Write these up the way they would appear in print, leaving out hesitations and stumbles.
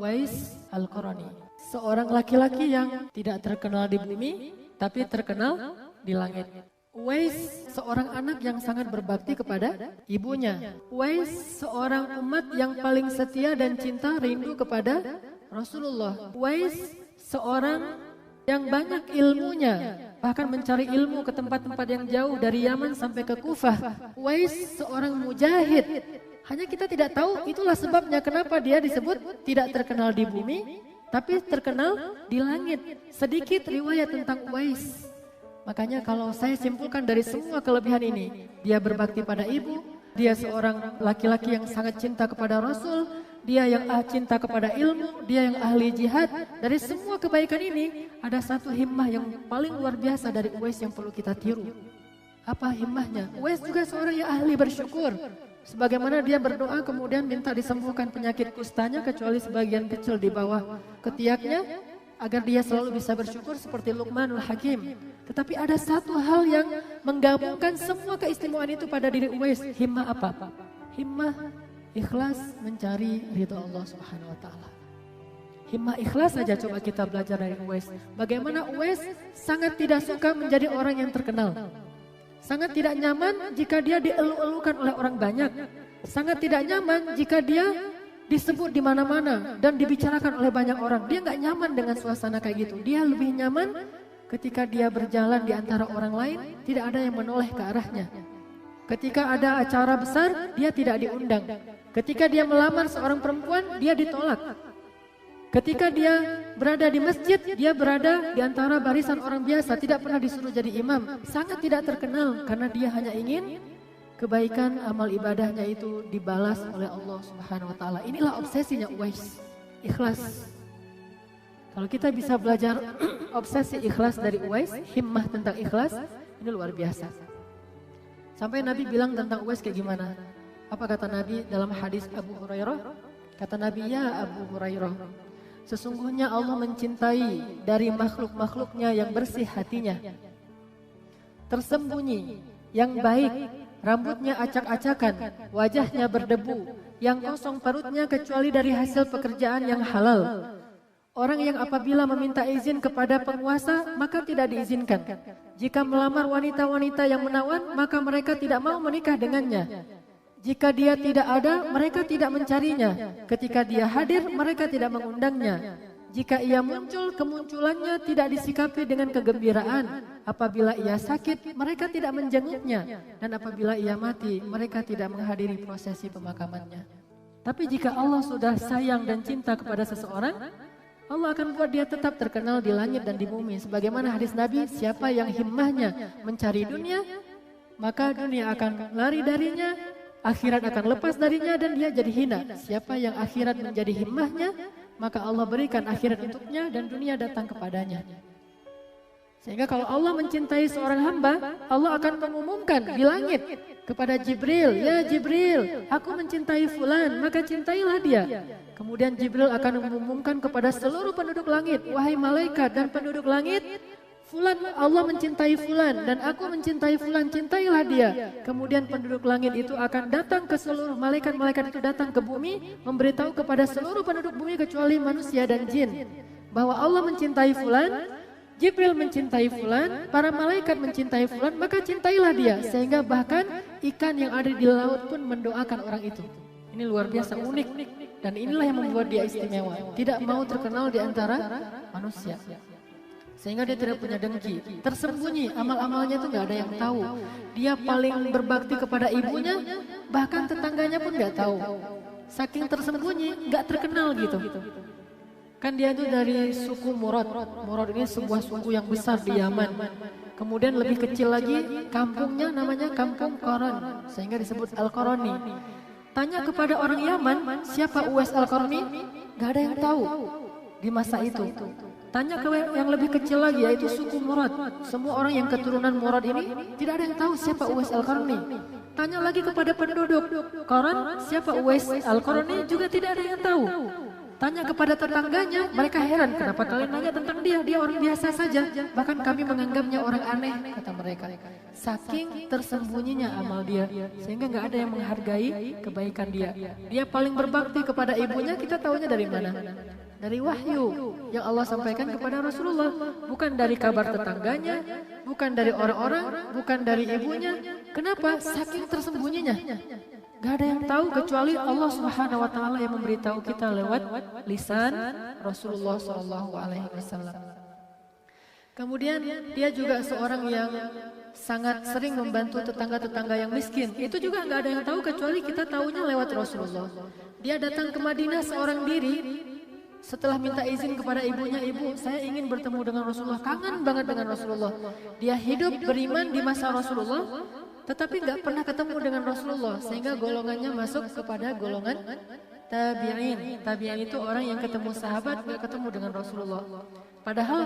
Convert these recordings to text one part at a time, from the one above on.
Uwais Al-Qarani. Seorang laki-laki yang tidak terkenal di bumi, tapi terkenal di langit. Uwais seorang anak yang sangat berbakti kepada ibunya. Uwais seorang umat yang paling setia dan cinta rindu kepada Rasulullah. Uwais seorang yang banyak ilmunya, bahkan mencari ilmu ke tempat-tempat yang jauh dari Yaman sampai ke Kufah. Uwais seorang mujahid. Hanya kita tidak tahu, itulah sebabnya kenapa dia disebut tidak terkenal di bumi, tapi terkenal di langit. Sedikit riwayat tentang Uwais. Makanya kalau saya simpulkan dari semua kelebihan ini, dia berbakti pada ibu, dia seorang laki-laki yang sangat cinta kepada Rasul, dia yang cinta kepada ilmu, dia yang ahli jihad. Dari semua kebaikan ini, ada satu himmah yang paling luar biasa dari Uwais yang perlu kita tiru. Apa himmahnya? Uwais juga seorang yang ahli bersyukur. Sebagaimana dia berdoa kemudian minta disembuhkan penyakit kustanya kecuali sebagian kecil di bawah ketiaknya, agar dia selalu bisa bersyukur seperti Luqmanul Hakim. Tetapi ada satu hal yang menggabungkan semua keistimewaan itu pada diri Uwais. Himmah apa? Himmah ikhlas mencari ridha Allah Subhanahu wa taala. Himmah ikhlas saja coba kita belajar dari Uwais. Bagaimana Uwais sangat tidak suka menjadi orang yang terkenal. Sangat tidak nyaman jika dia dielu-elukan oleh orang banyak. Sangat tidak nyaman jika dia disebut di mana-mana dan dibicarakan oleh banyak orang. Dia nggak nyaman dengan suasana kayak gitu. Dia lebih nyaman ketika dia berjalan di antara orang lain, tidak ada yang menoleh ke arahnya. Ketika ada acara besar, dia tidak diundang. Ketika dia melamar seorang perempuan, dia ditolak. Ketika dia berada di masjid, dia berada di antara barisan orang biasa, tidak pernah disuruh jadi imam. Sangat tidak terkenal karena dia hanya ingin kebaikan amal ibadahnya itu dibalas oleh Allah Subhanahu wa taala. Inilah obsesinya Uwais, ikhlas. Kalau kita bisa belajar obsesi ikhlas dari Uwais, himmah tentang ikhlas, ini luar biasa. Sampai Nabi bilang tentang Uwais kayak gimana? Apa kata Nabi dalam hadis Abu Hurairah? Kata Nabi, ya Abu Hurairah, sesungguhnya Allah mencintai dari makhluk-makhluknya yang bersih hatinya, tersembunyi, yang baik, rambutnya acak-acakan, wajahnya berdebu, yang kosong perutnya kecuali dari hasil pekerjaan yang halal. Orang yang apabila meminta izin kepada penguasa, maka tidak diizinkan. Jika melamar wanita-wanita yang menawan, maka mereka tidak mau menikah dengannya. Jika dia tidak ada, mereka tidak mencarinya. Ketika dia hadir, mereka tidak mengundangnya. Jika ia muncul, kemunculannya tidak disikapi dengan kegembiraan. Apabila ia sakit, mereka tidak menjenguknya. Dan apabila ia mati, mereka tidak menghadiri prosesi pemakamannya. Tapi jika Allah sudah sayang dan cinta kepada seseorang, Allah akan buat dia tetap terkenal di langit dan di bumi. Sebagaimana hadis Nabi, siapa yang himmahnya mencari dunia, maka dunia akan lari darinya, akhirat akan lepas darinya dan dia jadi hina. Siapa yang akhirat menjadi himmahnya, maka Allah berikan akhirat untuknya dan dunia datang kepadanya. Sehingga kalau Allah mencintai seorang hamba, Allah akan mengumumkan di langit kepada Jibril, ya Jibril, aku mencintai fulan, maka cintailah dia. Kemudian Jibril akan mengumumkan kepada seluruh penduduk langit, wahai malaikat dan penduduk langit, fulan, Allah mencintai fulan dan aku mencintai fulan, cintailah dia. Kemudian penduduk langit itu akan datang ke seluruh malaikat-malaikat itu datang ke bumi, memberitahu kepada seluruh penduduk bumi kecuali manusia dan jin bahwa Allah mencintai fulan, Jibril mencintai fulan, para malaikat mencintai fulan, maka cintailah dia. Sehingga bahkan ikan yang ada di laut pun mendoakan orang itu. Ini luar biasa, unik. Dan inilah yang membuat dia istimewa. Tidak mau terkenal di antara manusia. Sehingga dia tidak punya dengki. Tersembunyi, amal-amalnya itu gak ada yang tahu. Dia paling berbakti kepada ibunya, bahkan tetangganya pun gak tahu. Saking tersembunyi, gak terkenal gitu. Kan dia itu dari suku Murad. Murad ini sebuah suku yang besar di Yaman. Kemudian lebih kecil lagi, kampungnya namanya Kampung Qaran, sehingga disebut Al-Qarani. Tanya kepada orang Yaman, siapa Uwais Al-Qarani? Gak ada yang tahu di masa itu. Tanya ke yang lebih kecil lagi, yaitu suku Murad. Semua orang yang keturunan Murad ini, tidak ada yang tahu siapa Uwais Al-Qarani. Tanya lagi kepada penduduk Qaran, siapa Uwais Al-Qarani? Juga tidak ada yang tahu. Tanya kepada tetangganya, mereka heran, kenapa kalian nanya tentang dia? Dia orang biasa saja, bahkan kami menganggapnya orang aneh, kata mereka. Saking tersembunyinya amal dia, sehingga nggak ada yang menghargai kebaikan dia. Dia paling berbakti kepada ibunya, kita tahunya dari mana? Dari wahyu yang Allah sampaikan kepada Rasulullah. Bukan dari kabar tetangganya, bukan dari orang-orang, bukan dari ibunya. Kenapa? Saking tersembunyinya. Gak ada yang tahu kecuali Allah Subhanahu wa taala yang memberitahu kita lewat lisan Rasulullah SAW. Kemudian dia juga seorang yang sangat sering membantu tetangga-tetangga yang miskin. Itu juga gak ada yang tahu kecuali kita tahunya lewat Rasulullah. Dia datang ke Madinah seorang diri. Setelah minta izin kepada ibunya, ibu saya ingin bertemu dengan Rasulullah, kangen banget dengan Rasulullah. Dia hidup beriman di masa Rasulullah, tetapi nggak pernah ketemu dengan Rasulullah, sehingga golongannya masuk kepada golongan tabi'in. Tabi'in itu orang yang ketemu sahabat, nggak ketemu dengan Rasulullah. Padahal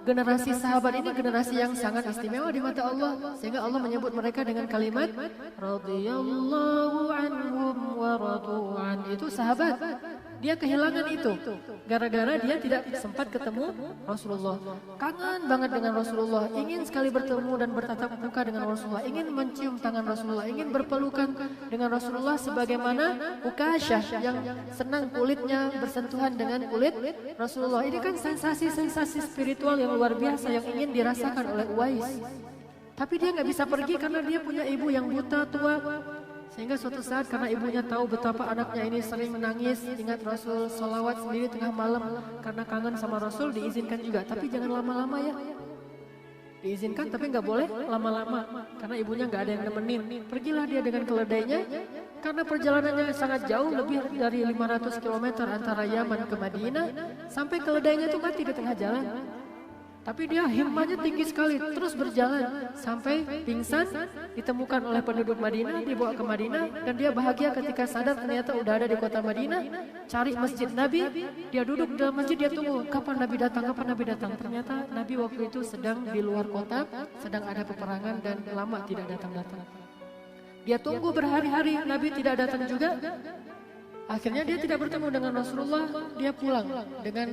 generasi sahabat ini generasi yang sangat istimewa di mata Allah, sehingga Allah menyebut mereka dengan kalimat radhiyallahu anhum wa radu'an. Itu sahabat. Dia kehilangan itu gara-gara dia tidak sempat ketemu Rasulullah. Kangen banget dengan Rasulullah, ingin sekali bertemu dan bertatap muka dengan Rasulullah, ingin mencium tangan Rasulullah, ingin berpelukan dengan Rasulullah sebagaimana Ukasyah yang senang kulitnya bersentuhan dengan kulit Rasulullah. Ini kan sensasi-sensasi spiritual yang luar biasa yang ingin dirasakan oleh Uwais. Tapi dia nggak bisa pergi karena dia punya ibu yang buta tua. Sehingga suatu saat karena ibunya tahu betapa anaknya ini sering menangis, ingat Rasul sholawat sendiri tengah malam karena kangen sama Rasul, diizinkan juga. Tapi jangan lama-lama ya. Diizinkan tapi nggak boleh lama-lama karena ibunya nggak ada yang nemenin. Pergilah dia dengan keledainya karena perjalanannya sangat jauh, lebih dari 500 km antara Yaman ke Madinah. Sampai keledainya itu mati di tengah jalan. Tapi dia himmahnya tinggi sekali, terus berjalan sampai pingsan, ditemukan oleh penduduk Madinah, dibawa ke Madinah, dan dia bahagia ketika sadar ternyata udah ada di kota Madinah. Cari masjid Nabi, dia duduk dalam masjid, dia tunggu kapan Nabi datang, kapan Nabi datang. Ternyata Nabi waktu itu sedang di luar kota, sedang ada peperangan dan lama tidak datang-datang. Dia tunggu berhari-hari, Nabi tidak datang juga. Akhirnya dia tidak bertemu dengan Rasulullah, dia pulang dengan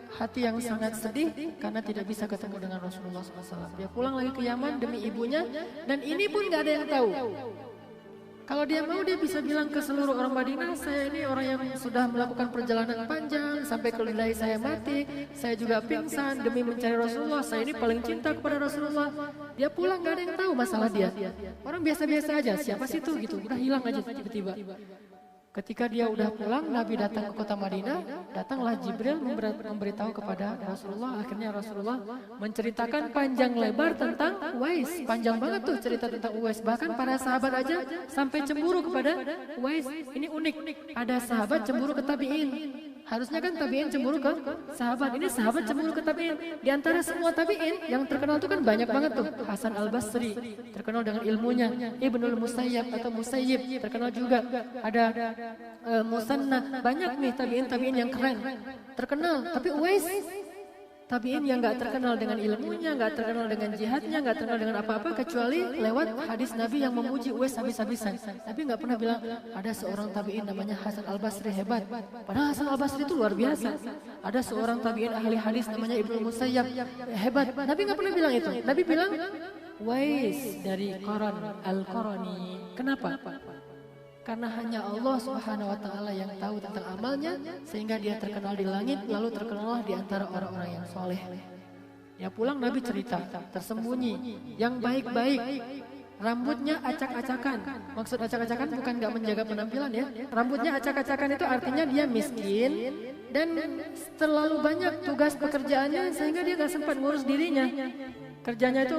hati yang sangat sedih karena tidak bisa ketemu dengan Rasulullah SAW. Dia pulang lagi ke Yaman demi ibunya, dan ini pun gak ada yang tahu. Kalau dia mau, dia bisa bilang ke seluruh orang Madinah, saya ini orang yang sudah melakukan perjalanan panjang sampai keledai saya mati, saya juga pingsan demi mencari Rasulullah, saya ini paling cinta kepada Rasulullah. Dia pulang gak ada yang tahu masalah dia. Orang biasa-biasa aja, siapa sih itu gitu, udah hilang aja tiba-tiba. Ketika dia udah pulang, Nabi datang ke kota Madinah, datanglah Jibril memberitahu kepada Rasulullah. Akhirnya Rasulullah menceritakan panjang lebar tentang Uwais. Panjang banget tuh cerita tentang Uwais. Bahkan para sahabat aja sampai cemburu kepada Uwais. Ini unik, ada sahabat cemburu ke tabi'in. Harusnya kan tabi'in cemburu ke sahabat. Ini sahabat cemburu ke tabi'in. Di antara semua tabi'in yang terkenal itu kan banyak banget tuh. Hasan al-Basri terkenal dengan ilmunya. Ibnul Musayyab atau Musayyib terkenal juga. Ada Musanna. Banyak nih tabi'in yang keren, terkenal. Tapi Uwais tabi'in yang gak terkenal dengan ilmunya, gak terkenal dengan jihadnya, gak terkenal dengan apa-apa kecuali lewat hadis Nabi yang memuji Uwais habis-habisan. Tapi gak pernah bilang ada seorang tabi'in namanya Hasan al-Basri hebat. Padahal Hasan al-Basri itu luar biasa. Ada seorang tabi'in ahli hadis namanya Ibnu Musayyab hebat. Nabi gak pernah bilang itu. Nabi bilang Uwais dari Qaran al-Qarani. Kenapa? Karena hanya Allah Subhanahu wa taala yang tahu tentang amalnya, sehingga dia terkenal di langit, lalu terkenallah di antara orang-orang yang soleh. Ya pulang Nabi cerita, tersembunyi, yang baik-baik, rambutnya acak-acakan. Maksud acak-acakan bukan gak menjaga penampilan ya. Rambutnya acak-acakan itu artinya dia miskin dan terlalu banyak tugas pekerjaannya sehingga dia gak sempat ngurus dirinya. Kerjanya itu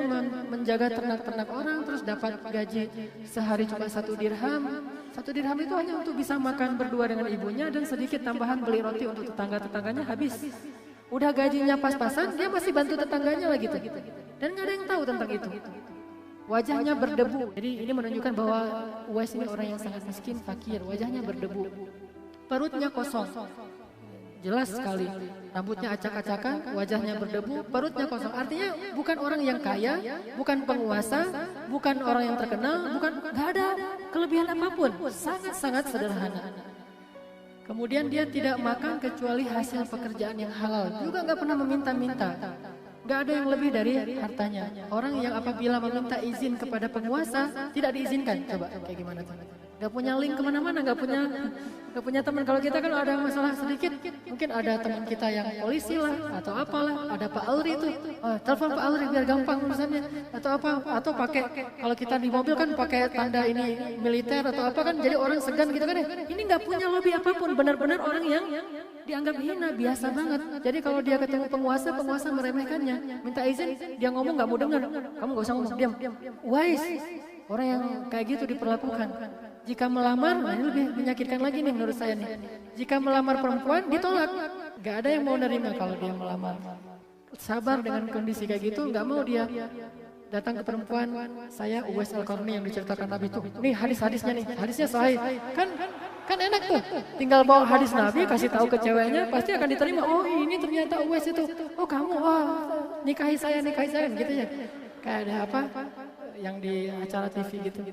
menjaga ternak-ternak orang, terus dapat gaji sehari cuma 1 dirham. 1 dirham itu hanya untuk bisa makan berdua dengan ibunya dan sedikit tambahan beli roti untuk tetangga-tetangganya habis. Udah gajinya pas-pasan, dia masih bantu tetangganya lagi tuh. Dan gak ada yang tahu tentang itu. Wajahnya berdebu. Jadi ini menunjukkan bahwa Uwais ini orang yang sangat miskin, fakir. Wajahnya berdebu. Perutnya kosong. Jelas sekali, rambutnya acak-acakan, wajahnya berdebu, perutnya kosong. Artinya bukan orang yang kaya, bukan penguasa, bukan orang yang terkenal, gak ada kelebihan apapun. Sangat-sangat sederhana. Kemudian dia tidak makan kecuali hasil pekerjaan yang halal. Juga nggak pernah meminta-minta. Nggak ada yang lebih dari hartanya. Orang yang apabila meminta izin kepada penguasa tidak diizinkan. Coba kayak gimana tuh? Gak punya link kemana-mana, gak punya teman. Kalau kita kan ada masalah sedikit, mungkin ada teman kita yang polisi lah atau apalah, ada Pak Alri itu, telepon Pak Alri biar gampang urusannya atau apa, atau pakai kalau kita di mobil kan pakai tanda ini militer atau apa kan, jadi orang segan gitu kan ya. Ini nggak punya lobby apapun, benar-benar orang yang dianggap hina, biasa banget. Jadi kalau dia ketemu penguasa meremehkannya, minta izin, dia ngomong nggak mau dengar, kamu nggak usah ngomong, diam. Wise, orang yang kayak gitu diperlakukan. Jika melamar, nah ini lebih menyakitkan lagi nih menurut saya nih. Jika melamar perempuan ditolak, nggak ada yang mau nerima kalau dia melamar. Sabar dengan kondisi kayak gitu, nggak mau dia datang ke perempuan. Saya Uwais Al-Qarni yang diceritakan Nabi itu. Nih hadisnya nih, hadisnya sahih. Kan enak tuh. Tinggal bawa hadis Nabi, kasih tahu ke ceweknya, pasti akan diterima. Oh ini ternyata Uwais itu. Oh kamu, nikahi saya gitu ya. Kayak ada apa? Yang di acara TV gitu.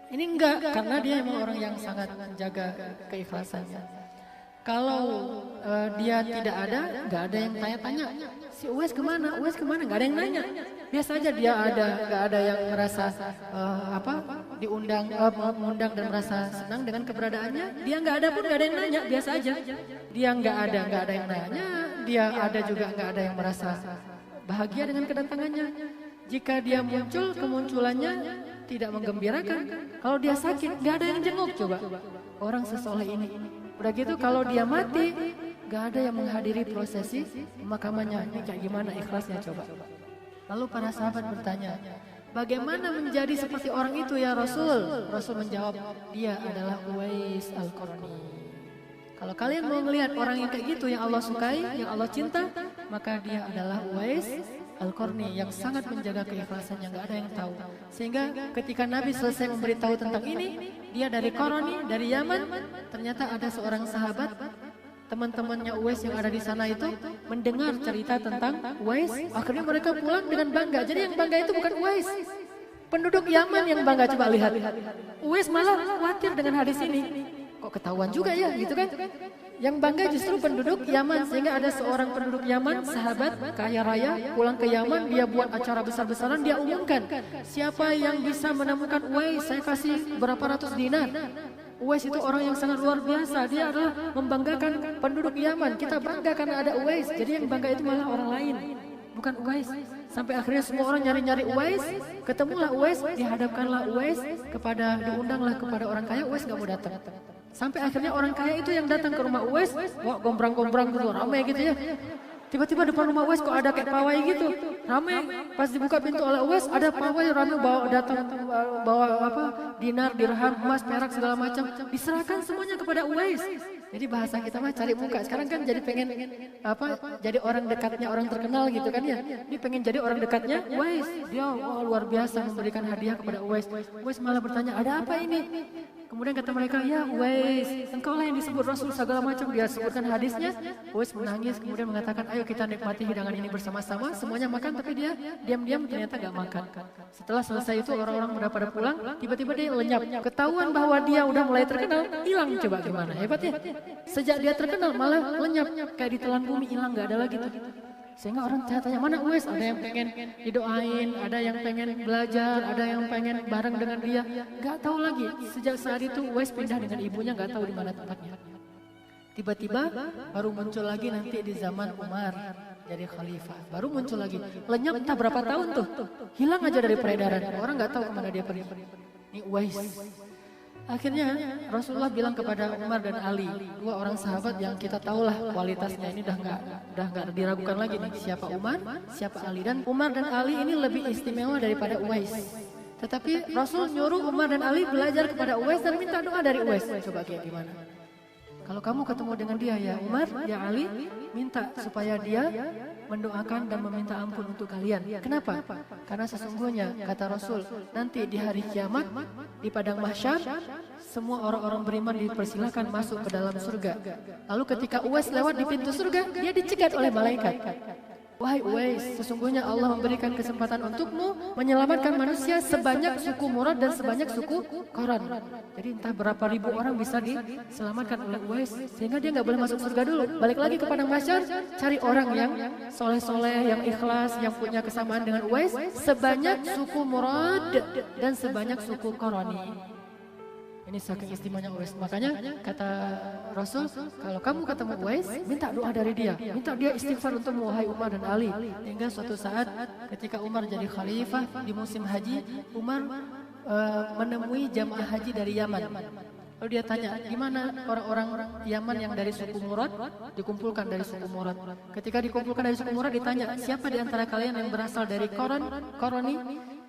Ini enggak, karena dia memang orang yang sangat menjaga keikhlasannya. Kalau dia tidak ada, nggak ada yang tanya-tanya. Si Uwais kemana? Nggak ada yang nanya. Biasa aja dia ada, nggak ada yang merasa mengundang dan merasa senang dengan keberadaannya. Dia nggak ada pun nggak ada yang nanya, biasa aja. Dia nggak ada yang nanya. Dia ada juga nggak ada yang merasa bahagia dengan kedatangannya. Jika dia muncul, kemunculannya tidak menggembirakan. Kalau dia sakit, nggak ada yang jenguk coba. Orang sesoleh ini. Udah gitu kalau dia mati, nggak ada yang menghadiri prosesi pemakamannya. Ini kayak gimana ikhlasnya coba. Lalu para sahabat bertanya, bagaimana menjadi seperti orang itu ya Rasul? Rasul menjawab, dia adalah Uwais Al-Qarni. Kalau kalian mau melihat orang yang kayak gitu, yang Allah sukai, yang Allah cinta, maka dia adalah Uwais Al-Qarni yang sangat menjaga keikhlasannya, nggak ada yang tahu. Sehingga ketika Nabi selesai memberitahu tentang ini, dia dari Qarni, dari Yaman, ternyata ada seorang sahabat, teman-temannya Uwais yang ada di sana itu mendengar cerita tentang Uwais. Akhirnya mereka pulang dengan bangga. Jadi yang bangga itu bukan Uwais, penduduk Yaman yang bangga. Coba lihat, Uwais malah khawatir dengan hadis ini. Kok ketahuan juga ya, gitu kan? Yang bangga justru penduduk Yaman, sehingga ada seorang penduduk Yaman, sahabat kaya raya, pulang ke Yaman, dia buat acara besar-besaran, dia umumkan, siapa yang bisa menemukan Uwais, saya kasih berapa ratus dinar. Uwais itu orang yang sangat luar biasa, dia adalah membanggakan penduduk Yaman. Kita bangga karena ada Uwais, jadi yang bangga itu malah orang lain, bukan Uwais. Sampai akhirnya semua orang nyari-nyari Uwais, ketemulah Uwais, dihadapkanlah Uwais diundanglah kepada orang kaya. Uwais gak mau datang. Sampai akhirnya orang kaya itu yang datang ke rumah Uwais, wah gombrang-gombrang gitu, ramai gitu ya. Tiba-tiba depan rumah Uwais kok ada kayak pawai gitu, ramai. Pas dibuka pintu oleh Uwais, ada pawai ramai bawa dinar, dirham, emas, perak segala macam, diserahkan semuanya kepada Uwais. Jadi bahasa kita mah cari muka. Sekarang kan jadi pengen jadi orang dekatnya orang terkenal gitu kan ya. Ini pengen jadi orang dekatnya Uwais. Dia luar biasa memberikan hadiah kepada Uwais. Uwais malah bertanya, ada apa ini? Kemudian kata mereka, ya Uwais, engkau lah yang disebut Rasul segala macam. Dia sebutkan hadisnya. Uwais menangis kemudian mengatakan, ayo kita nikmati hidangan ini bersama-sama. Semuanya makan tapi dia diam-diam ternyata gak makan. Setelah selesai itu orang-orang udah pada pulang, tiba-tiba dia lenyap. Ketahuan bahwa dia udah mulai terkenal, hilang. Coba gimana hebatnya. Sejak dia terkenal malah lenyap, kayak ditelan bumi, hilang, gak ada lagi tuh. Sehingga orang tanya, mana Uwais? Ada yang pengen didoain, ada yang pengen belajar, ada yang pengen bareng dengan dia. Gak tahu lagi. Sejak saat itu Uwais pindah dengan ibunya, gak tahu di mana tempatnya. Tiba-tiba baru muncul lagi nanti di zaman Umar jadi khalifah. Baru muncul lagi. Lenyap entah berapa tahun tuh. Hilang aja dari peredaran. Orang gak tahu kemana dia pergi. Ini Uwais. Akhirnya Rasulullah bilang kepada Umar dan Ali, dua orang sahabat yang kita tahulah kualitasnya ini udah nggak diragukan lagi nih, siapa Umar, siapa Ali. Dan Umar dan Ali ini lebih istimewa daripada Uwais. Tetapi Rasul nyuruh Umar dan Ali belajar kepada Uwais dan minta doa dari Uwais. Coba kayak gimana? Kalau kamu ketemu dengan dia ya Umar, ya Ali, minta supaya dia mendoakan dan meminta ampun untuk kalian. Kenapa? Karena sesungguhnya kata Rasul, nanti di hari kiamat di padang mahsyar semua orang-orang beriman dipersilakan masuk ke dalam surga. Lalu ketika Uwais lewat di pintu surga, dia dicegat oleh malaikat. Wahai Uwais, sesungguhnya Allah memberikan kesempatan untukmu menyelamatkan manusia sebanyak suku Murad dan sebanyak suku Qaran. Jadi entah berapa ribu orang bisa diselamatkan oleh Uwais, sehingga dia nggak boleh masuk surga dulu. Balik lagi ke padang mahsyar, cari orang yang soleh-soleh, yang ikhlas, yang punya kesamaan dengan Uwais, sebanyak suku Murad dan sebanyak suku Qarani. Ini saking istimewanya Uwais. Makanya kata Rasul, kalau kamu ketemu Uwais, minta doa dari dia. Minta dia istighfar untukmu, wahai Umar dan Ali. Hingga suatu saat ketika Umar jadi khalifah di musim haji, Umar menemui jamaah haji dari Yaman. Lalu dia tanya, gimana orang-orang Yaman yang dari suku Murad dikumpulkan dari suku Murad. Ketika dikumpulkan dari suku Murad ditanya, siapa di antara kalian yang berasal dari Qarani?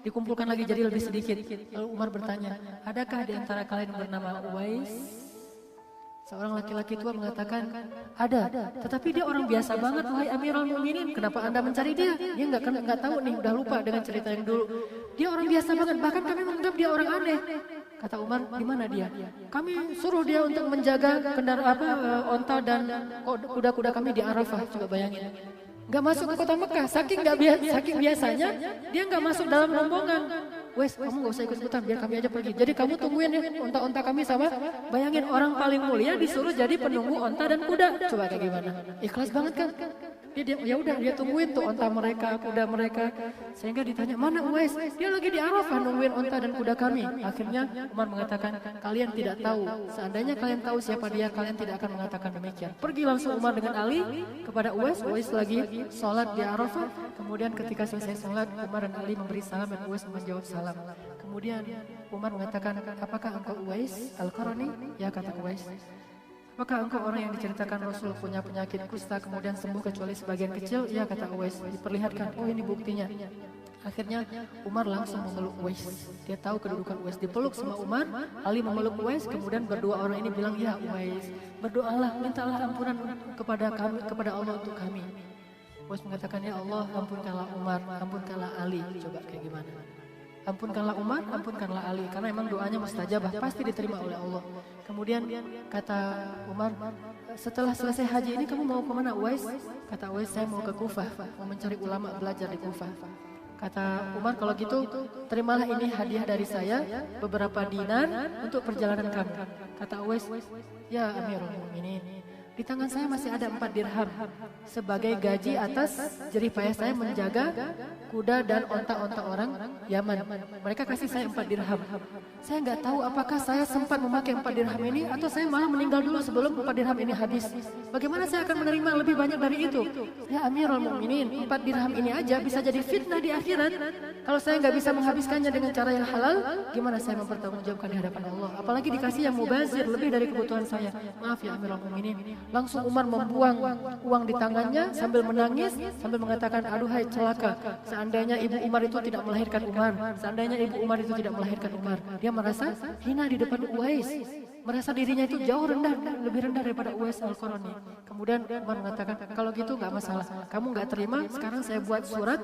Dikumpulkan lagi jadi lebih sedikit. Lalu Umar bertanya, adakah di antara kalian yang bernama Uwais? Seorang laki-laki tua mengatakan, ada. Tetapi dia orang biasa banget, wahai Amirul Mukminin. Kenapa Anda mencari dia? Dia nggak tahu nih, udah lupa dengan cerita yang dulu. Dia orang biasa banget, bahkan kami menganggap dia orang aneh. Kata Umar, di mana dia? Kami suruh dia untuk menjaga onta dan kuda-kuda kami di Arafah. Coba bayangin. Gak masuk ke kota Mekah, saking biasanya dia gak masuk dalam rombongan. Wes, kamu gak usah ikut-ikutan, biar kami aja pergi. Jadi kamu tungguin ya onta-onta kami sama. Bayangin orang paling mulia disuruh jadi penunggu onta dan kuda. Coba kayak gimana? Ikhlas banget kan? Dia tungguin tuh onta mereka, kuda mereka. Sehingga ditanya, mana Uwais? Dia lagi di Arafah nungguin onta dan kuda kami. Akhirnya Umar mengatakan, kalian tidak tahu. Seandainya kalian tahu siapa dia, kalian tidak akan mengatakan demikian. Pergi langsung Umar dengan Ali kepada Uwais. Uwais lagi sholat di Arafah. Kemudian ketika selesai sholat, Umar dan Ali memberi salam dan Uwais menjawab salam. Kemudian Umar mengatakan, apakah engkau Uwais Al-Qarani? Ya, kata Uwais. Apakah engkau orang yang diceritakan Rasul punya penyakit kusta kemudian sembuh kecuali sebagian kecil? Ya, kata Uwais. Diperlihatkan, oh ini buktinya. Akhirnya Umar langsung memeluk Uwais. Dia tahu kedudukan Uwais. Dipeluk sama Umar, Ali memeluk Uwais. Kemudian berdua orang ini bilang, ya Uwais, berdoalah, mintalah ampunan kepada Allah untuk kami. Uwais mengatakan, ya Allah, ampunkanlah Umar, ampunkanlah Ali. Coba kayak gimana? Ampunkanlah Umar, ampunkanlah Ali. Karena memang doanya mustajabah, pasti diterima oleh Allah. Kemudian kata Umar, setelah selesai haji ini kamu mau kemana Uwais? Kata Uwais, saya mau ke Kufah, mau mencari ulama belajar di Kufah. Kata Umar, kalau gitu terimalah ini hadiah dari saya, beberapa dinar untuk perjalanan kamu. Kata Uwais, ya Amirul Mukminin, di tangan saya masih ada 4 dirham sebagai gaji atas jerih payah saya menjaga kuda dan onta-onta orang Yaman. Mereka kasih saya 4 dirham. Saya nggak tahu apakah saya sempat memakai 4 dirham ini atau saya malah meninggal dulu sebelum 4 dirham ini habis. Bagaimana saya akan menerima lebih banyak dari itu? Ya Amirul Mukminin, 4 dirham ini aja bisa jadi fitnah di akhirat. Kalau saya nggak bisa menghabiskannya dengan cara yang halal, gimana saya mempertanggungjawabkan di hadapan Allah? Apalagi dikasih yang mubazir lebih dari kebutuhan saya. Maaf ya Amirul Mukminin. Langsung Umar membuang uang di tangannya sambil menangis, sambil mengatakan, aduhai celaka, seandainya ibu Umar itu tidak melahirkan Umar, seandainya ibu Umar itu tidak melahirkan Umar. Dia merasa hina di depan Uwais, merasa dirinya itu jauh lebih rendah daripada Uwais Al-Qarani. Kemudian Umar mengatakan, kalau gitu nggak masalah, kamu nggak terima, sekarang saya buat surat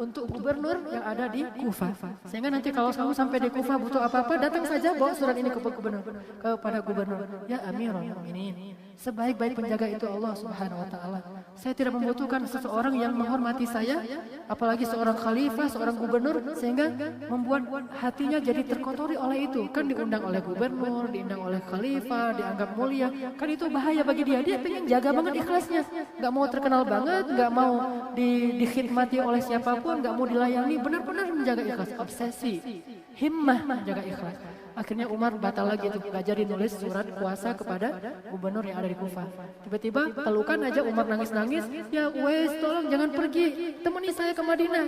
untuk gubernur yang ada di Kufah. Sehingga nanti kalau kamu sampai di Kufah butuh apa-apa, datang saja bawa surat ini kepada gubernur. Ya Amirul Mukminin, sebaik-baik penjaga itu Allah Subhanahu wa taala. Saya tidak membutuhkan seseorang yang menghormati saya, apalagi seorang khalifah, seorang gubernur, sehingga membuat hatinya jadi terkotori oleh itu. Kan diundang oleh gubernur, diundang oleh khalifah, dianggap mulia. Kan itu bahaya bagi dia. Dia pengen jaga banget ikhlasnya. Gak mau terkenal banget, gak mau dikhidmati oleh siapapun, gak mau dilayani. Benar-benar menjaga ikhlas. Obsesi, himmah menjaga ikhlas. Akhirnya Umar batal lagi itu, gak jadi nulis surat kuasa kepada gubernur yang ada di Kufah. Tiba-tiba pelukan aja Umar nangis-nangis, ya Uwais tolong jangan pergi, temani saya ke Madinah,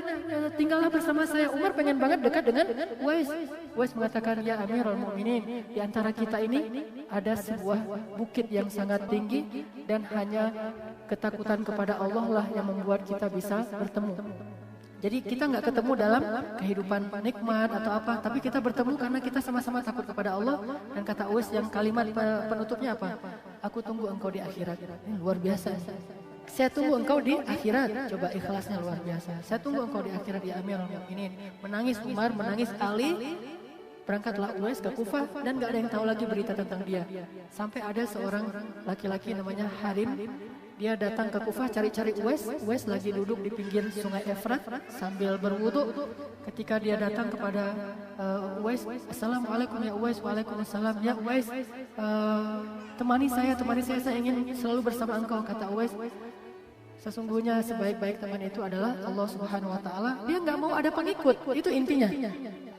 tinggallah bersama saya. Umar pengen banget dekat dengan Uwais. Uwais mengatakan, ya Amirul Mukminin, di antara kita ini ada sebuah bukit yang sangat tinggi dan hanya ketakutan kepada Allah lah yang membuat kita bisa bertemu. Jadi kita nggak ketemu dalam kehidupan nikmat atau apa, tapi kita bertemu karena kita sama-sama takut kepada Allah. Dan kata Uwais yang kalimat penutupnya apa? Aku tunggu engkau di akhirat. Luar biasa. Saya tunggu engkau di akhirat. Coba ikhlasnya luar biasa. Saya tunggu engkau di akhirat ya Amirul Mukminin. Menangis Umar, menangis Ali. Berangkatlah Uwais ke Kufah dan gak ada yang tahu lagi berita tentang dia. Sampai ada seorang laki-laki namanya Harim. Dia datang ke Kufah cari-cari Uwais. Uwais lagi duduk di pinggir sungai Efrat sambil berwudu. Ketika dia datang kepada Uwais, Assalamualaikum ya Uwais. Waalaikumsalam ya Uwais. Temani saya ingin selalu bersama engkau, kata Uwais. Sesungguhnya sebaik-baik teman itu adalah Allah Subhanahu wa taala. Dia nggak mau ada pengikut, itu intinya.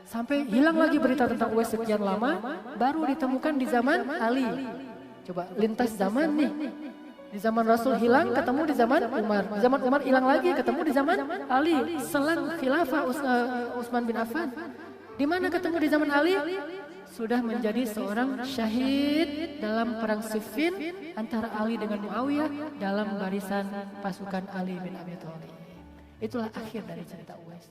Sampai hilang lagi berita tentang Uwais sekian lama, baru ditemukan di zaman Ali. Coba lintas zaman nih. Di zaman Rasul hilang, ketemu di zaman Umar. Di zaman Umar hilang lagi, ketemu di zaman Ali. Selang khilafah Utsman bin Affan. Di mana ketemu di zaman Ali? Sudah menjadi seorang syahid dalam perang Siffin antara Ali dengan Muawiyah dalam barisan pasukan Ali bin Abi Thalib. Itulah akhir dari cerita Uwais.